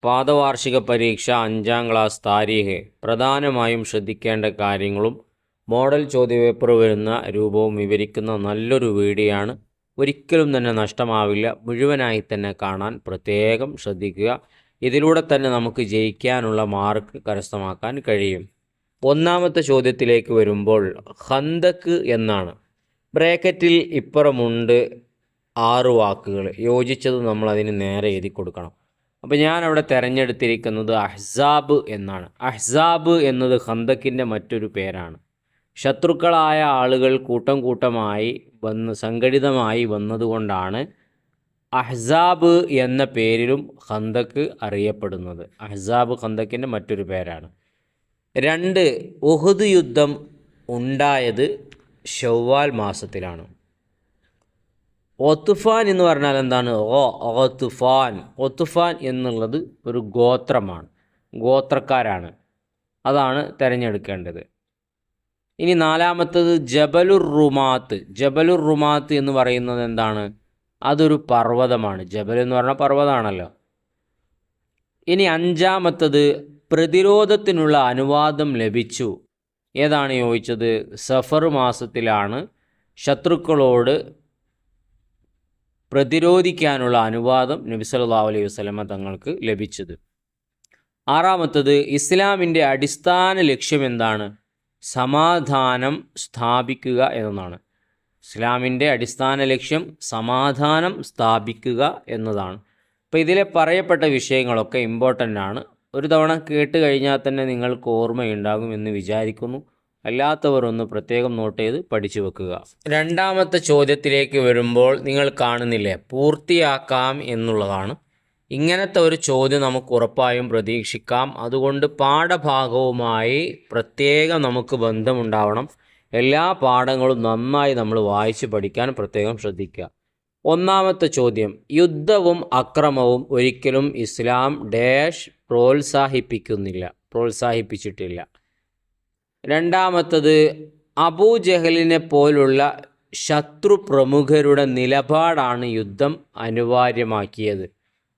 പാദവാർഷിക പരീക്ഷ 5ാം ക്ലാസ് താരീഖ് പ്രധാനമായും ശ്രദ്ധിക്കേണ്ട കാര്യങ്ങളും മോഡൽ ചോദ്യപേപ്പർ വരുന്ന രൂപവും വിവരിക്കുന്ന നല്ലൊരു വീഡിയോയാണ്. ഒരിക്കലും തന്നെ നഷ്ടമാവില്ല. മുഴുവനായി തന്നെ കാണാൻ പ്രത്യേകം ശ്രദ്ധിക്കുക. ഇതിലൂടെ തന്നെ നമുക്ക് ജയിക്കാനുള്ള മാർക്ക് കരസ്ഥമാക്കാൻ കഴിയും. ഒന്നാമത്തെ ചോദ്യത്തിലേക്ക് വരുമ്പോൾ ഖന്ദക്ക് എന്നാണ്. ബ്രാക്കറ്റിൽ ഇപ്പുറമുണ്ട് 6 വാക്കുകൾ. യോജിച്ചത് നമ്മൾ അതിന് നേരെ എഴുതി കൊടുക്കണം. അപ്പോൾ ഞാനവിടെ തിരഞ്ഞെടുത്തിരിക്കുന്നത് അഹ്സാബ് എന്നാണ്. അഹ്സാബ് എന്നത് ഖന്ദക്കിൻ്റെ മറ്റൊരു പേരാണ്. ശത്രുക്കളായ ആളുകൾ കൂട്ടം കൂട്ടമായി സംഘടിതമായി വന്നതുകൊണ്ടാണ് അഹ്സാബ് എന്ന പേരിലും ഖന്ദക്ക് അറിയപ്പെടുന്നത്. അഹ്സാബ് ഖന്ദക്കിൻ്റെ മറ്റൊരു പേരാണ്. 2, ഉഹുദ് യുദ്ധം ഉണ്ടായത് ശവ്വാൽ മാസത്തിലാണ്. ഒത്തുഫാൻ എന്ന് പറഞ്ഞാൽ എന്താണ്? ഒത്തുഫാൻ. ഒത്തുഫാൻ എന്നുള്ളത് ഒരു ഗോത്രമാണ്, ഗോത്രക്കാരാണ്. അതാണ് തിരഞ്ഞെടുക്കേണ്ടത്. ഇനി 4-മത്തത് ജബലുർ റുമാത്ത്. ജബലുർ റുമാത്ത് എന്ന് പറയുന്നത് എന്താണ്? അതൊരു പർവ്വതമാണ്. ജബൽ എന്ന് പറഞ്ഞാൽ പർവ്വതമാണല്ലോ. ഇനി 5-മത്തത് പ്രതിരോധത്തിനുള്ള അനുവാദം ലഭിച്ചു. ഏതാണ് ചോദിച്ചത്? സഫർ മാസത്തിലാണ് ശത്രുക്കളോട് പ്രതിരോധിക്കാനുള്ള അനുവാദം നബി സല്ലല്ലാഹു അലൈഹി വസല്ലമ തങ്ങൾക്ക് ലഭിച്ചത്. 6-മത്തത് ഇസ്ലാമിൻ്റെ അടിസ്ഥാന ലക്ഷ്യം എന്താണ്? സമാധാനം സ്ഥാപിക്കുക എന്നതാണ്. ഇസ്ലാമിൻ്റെ അടിസ്ഥാന ലക്ഷ്യം സമാധാനം സ്ഥാപിക്കുക എന്നതാണ്. അപ്പോൾ ഇതിലെ പറയപ്പെട്ട വിഷയങ്ങളൊക്കെ ഇമ്പോർട്ടൻ്റ് ആണ്. ഒരു തവണ കേട്ട് കഴിഞ്ഞാൽ തന്നെ നിങ്ങൾക്ക് ഓർമ്മയുണ്ടാകും എന്ന് വിചാരിക്കുന്നു. അല്ലാത്തവർ ഒന്ന് പ്രത്യേകം നോട്ട് ചെയ്ത് പഠിച്ചു വെക്കുക. 2-മത്തെ ചോദ്യത്തിലേക്ക് വരുമ്പോൾ നിങ്ങൾ കാണുന്നില്ലേ, പൂർത്തിയാക്കാം എന്നുള്ളതാണ്. ഇങ്ങനത്തെ ഒരു ചോദ്യം നമുക്ക് ഉറപ്പായും പ്രതീക്ഷിക്കാം. അതുകൊണ്ട് പാഠഭാഗവുമായി പ്രത്യേകം നമുക്ക് ബന്ധമുണ്ടാവണം. എല്ലാ പാഠങ്ങളും നന്നായി നമ്മൾ വായിച്ച് പഠിക്കാൻ പ്രത്യേകം ശ്രദ്ധിക്കുക. 1-മത്തെ ചോദ്യം, യുദ്ധവും അക്രമവും ഒരിക്കലും ഇസ്ലാം ഡാഷ് പ്രോത്സാഹിപ്പിച്ചിട്ടില്ല. 2-മത്തത് അബൂജഹലിനെ പോലുള്ള ശത്രു പ്രമുഖരുടെ നിലപാടാണ് യുദ്ധം അനിവാര്യമാക്കിയത്.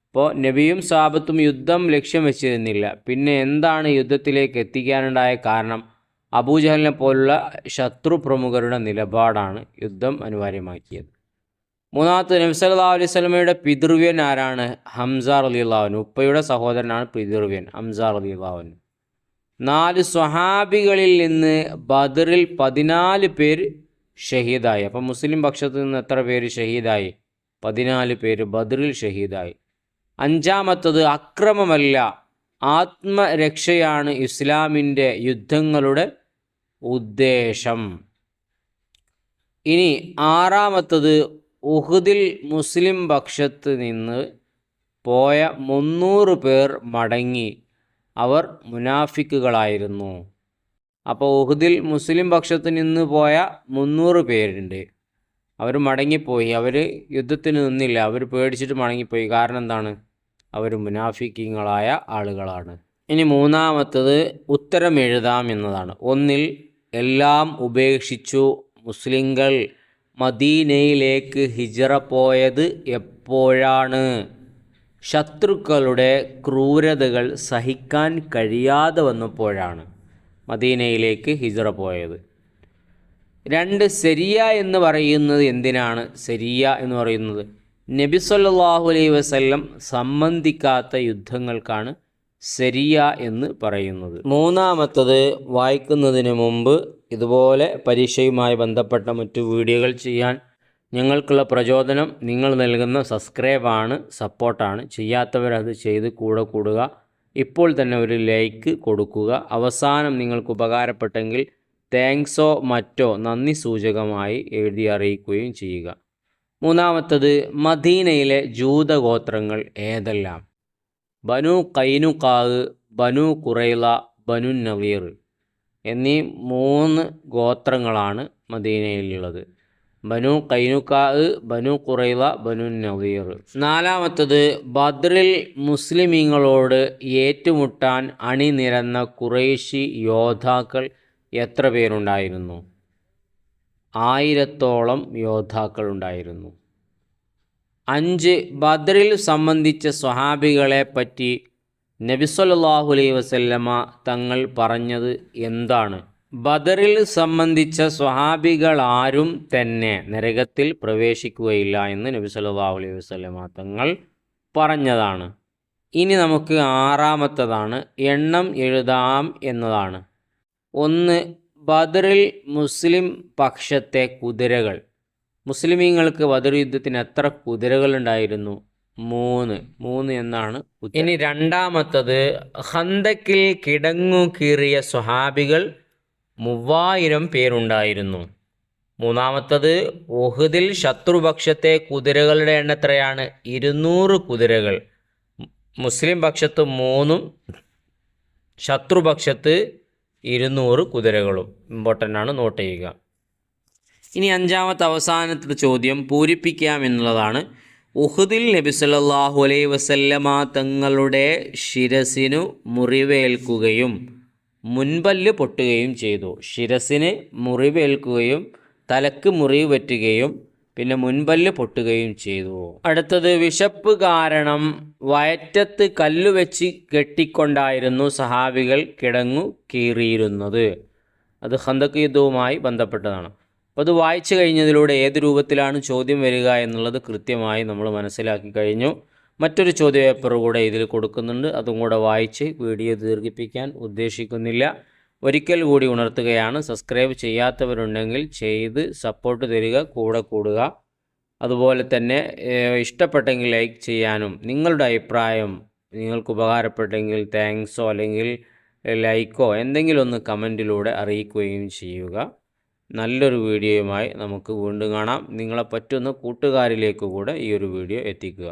അപ്പോൾ നബിയും സഹാബത്തും യുദ്ധം ലക്ഷ്യം വെച്ചിരുന്നില്ല. പിന്നെ എന്താണ് യുദ്ധത്തിലേക്ക് എത്തിക്കാനുണ്ടായ കാരണം? അബൂജഹലിനെ പോലുള്ള ശത്രു പ്രമുഖരുടെ നിലപാടാണ് യുദ്ധം അനിവാര്യമാക്കിയത്. 3-മത്തത് നബി സല്ലല്ലാഹു അലൈഹി വസല്ലമയുടെ പിതൃവ്യൻ ആരാണ്? ഹംസ റളിയല്ലാഹു അൻഹു. ഉപ്പയുടെ സഹോദരനാണ് പിതൃവ്യൻ ഹംസ റളിയല്ലാഹു അൻഹു. 4 സ്വഹാബികളിൽ നിന്ന് ബദറിൽ 14 പേര് ഷഹീദായി. അപ്പം മുസ്ലിം പക്ഷത്ത് നിന്ന് എത്ര പേര് ഷഹീദായി? 14 പേര് ബദറിൽ ഷഹീദായി. 5-മത്തത് അക്രമമല്ല, ആത്മരക്ഷയാണ് ഇസ്ലാമിൻ്റെ യുദ്ധങ്ങളുടെ ഉദ്ദേശം. ഇനി 6-മത്തത് ഉഹുദിൽ മുസ്ലിം പക്ഷത്ത് നിന്ന് പോയ 300 പേർ മടങ്ങി. അവർ മുനാഫിക്കുകളായിരുന്നു. അപ്പോൾ ഉഹുദിൽ മുസ്ലിം പക്ഷത്ത് നിന്ന് പോയ 300 പേരുണ്ട്. അവർ മടങ്ങിപ്പോയി. അവർ യുദ്ധത്തിന് നിന്നില്ല. അവർ പേടിച്ചിട്ട് മടങ്ങിപ്പോയി. കാരണം എന്താണ്? അവർ മുനാഫിക്കുകളായ ആളുകളാണ്. ഇനി 3-മത്തത് ഉത്തരം എഴുതാം എന്നതാണ്. 1 എല്ലാം ഉപേക്ഷിച്ചു മുസ്ലിങ്ങൾ മദീനയിലേക്ക് ഹിജ്റ പോയത് എപ്പോഴാണ്? ശത്രുക്കളുടെ ക്രൂരതകൾ സഹിക്കാൻ കഴിയാതെ വന്നപ്പോഴാണ് മദീനയിലേക്ക് ഹിജ്റ പോയത്. 2 സരിയ എന്ന് പറയുന്നത് എന്തിനാണ്? സരിയ എന്ന് പറയുന്നത് നബി സല്ലല്ലാഹു അലൈഹി വസല്ലം സംബന്ധിക്കാത്ത യുദ്ധങ്ങൾക്കാണ് സരിയ എന്ന് പറയുന്നത്. 3-മത്തത് വായിക്കുന്നതിന് മുമ്പ് ഇതുപോലെ പരീക്ഷയുമായി ബന്ധപ്പെട്ട മറ്റു വീഡിയോകൾ ചെയ്യാൻ ഞങ്ങൾക്കുള്ള പ്രചോദനം നിങ്ങൾ നൽകുന്ന സബ്സ്ക്രൈബാണ്, സപ്പോർട്ടാണ്. ചെയ്യാത്തവരത് ചെയ്ത് കൂടെ കൂടുക. ഇപ്പോൾ തന്നെ ഒരു ലൈക്ക് കൊടുക്കുക. അവസാനം നിങ്ങൾക്ക് ഉപകാരപ്പെട്ടെങ്കിൽ താങ്ക്സോ മറ്റോ നന്ദി സൂചകമായി എഴുതി അറിയിക്കുകയും ചെയ്യുക. 3-മത്തത് മദീനയിലെ ജൂതഗോത്രങ്ങൾ ഏതെല്ലാം? ബനു ഖൈനുഖാ, ബനു ഖുറൈള, ബനു നളീർ എന്നീ 3 ഗോത്രങ്ങളാണ് മദീനയിലുള്ളത്. ബനു ഖൈനുഖാ, ബനു ഖുറൈള, ബനു നളീർ. 4-മത്തത് ബദ്രിൽ മുസ്ലിമീങ്ങളോട് ഏറ്റുമുട്ടാൻ അണിനിരന്ന ഖുറൈശി യോദ്ധാക്കൾ എത്ര പേരുണ്ടായിരുന്നു? 1000-ഓളം യോദ്ധാക്കൾ ഉണ്ടായിരുന്നു. 5 ബദ്രിൽ സംബന്ധിച്ച സ്വഹാബികളെ പറ്റി നബി സല്ലല്ലാഹു അലൈഹി വസല്ലമ തങ്ങൾ പറഞ്ഞത് എന്താണ്? ബദറിൽ സംബന്ധിച്ച സ്വഹാബികൾ ആരും തന്നെ നരകത്തിൽ പ്രവേശിക്കുകയില്ല എന്ന് നബി സല്ലല്ലാഹു അലൈഹി വസല്ലമ തങ്ങൾ പറഞ്ഞതാണ്. ഇനി നമുക്ക് ആറാമത്തതാണ് എണ്ണം എഴുതാം എന്നതാണ്. 1. ബദറിൽ മുസ്ലിം പക്ഷത്തെ കുതിരകൾ. മുസ്ലിമീങ്ങൾക്ക് ബദർ യുദ്ധത്തിന് എത്ര കുതിരകളുണ്ടായിരുന്നു? 3 എന്നാണ്. ഇനി രണ്ടാമത്തത് ഖന്തക്കിൽ കിടങ്ങു കീറിയ സ്വഹാബികൾ 3000 പേരുണ്ടായിരുന്നു. മൂന്നാമത്തത് ഉഹുദിൽ ശത്രുപക്ഷത്തെ കുതിരകളുടെ എണ്ണം എത്രയാണ്? 200 കുതിരകൾ. മുസ്ലിം പക്ഷത്ത് 3 ശത്രുപക്ഷത്ത് 200 കുതിരകളും. ഇമ്പോർട്ടൻ്റ് ആണ്, നോട്ട് ചെയ്യുക. ഇനി അഞ്ചാമത്തെ അവസാനത്തെ ചോദ്യം പൂരിപ്പിക്കാം എന്നുള്ളതാണ്. ഉഹുദിൽ നബി സല്ലല്ലാഹു അലൈഹി വസല്ലമ തങ്ങളുടെ ശിരസിനു മുറിവേൽക്കുകയും മുൻപല്ല് പൊട്ടുകയും ചെയ്തു. ശിരസിന് മുറിവേൽക്കുകയും തലക്ക് മുറിവ് പറ്റുകയും പിന്നെ മുൻപല്ല് പൊട്ടുകയും ചെയ്തു. അടുത്തത് വിശപ്പ് കാരണം വയറ്റത്ത് കല്ലുവെച്ച് കെട്ടിക്കൊണ്ടായിരുന്നു സഹാബികൾ കിടങ്ങു കീറിയിരുന്നത്. അത് ഖന്തക്ക് യുദ്ധവുമായി ബന്ധപ്പെട്ടതാണ്. അപ്പോൾ അത് വായിച്ചു കഴിഞ്ഞതിലൂടെ ഏത് രൂപത്തിലാണ് ചോദ്യം വരിക എന്നുള്ളത് കൃത്യമായി നമ്മൾ മനസ്സിലാക്കി കഴിഞ്ഞു. മറ്റൊരു ചോദ്യപേപ്പർ കൂടെ ഇതിൽ കൊടുക്കുന്നുണ്ട്, അതും കൂടെ വായിച്ച് വീഡിയോ ദീർഘിപ്പിക്കാൻ ഉദ്ദേശിക്കുന്നില്ല. ഒരിക്കൽ കൂടി ഉണർത്തുകയാണ്, സബ്സ്ക്രൈബ് ചെയ്യാത്തവരുണ്ടെങ്കിൽ ചെയ്ത് സപ്പോർട്ട് തരിക, കൂടെ കൂടുക. അതുപോലെ തന്നെ ഇഷ്ടപ്പെട്ടെങ്കിൽ ലൈക്ക് ചെയ്യാനും നിങ്ങളുടെ അഭിപ്രായം നിങ്ങൾക്ക് ഉപകാരപ്പെട്ടെങ്കിൽ താങ്ക്സോ അല്ലെങ്കിൽ ലൈക്കോ എന്തെങ്കിലും ഒന്ന് കമൻറ്റിലൂടെ അറിയിക്കുകയും ചെയ്യുക. നല്ലൊരു വീഡിയോയുമായി നമുക്ക് വീണ്ടും കാണാം. നിങ്ങളെ പറ്റുന്ന കൂട്ടുകാരിലേക്ക് കൂടെ ഈ ഒരു വീഡിയോ എത്തിക്കുക.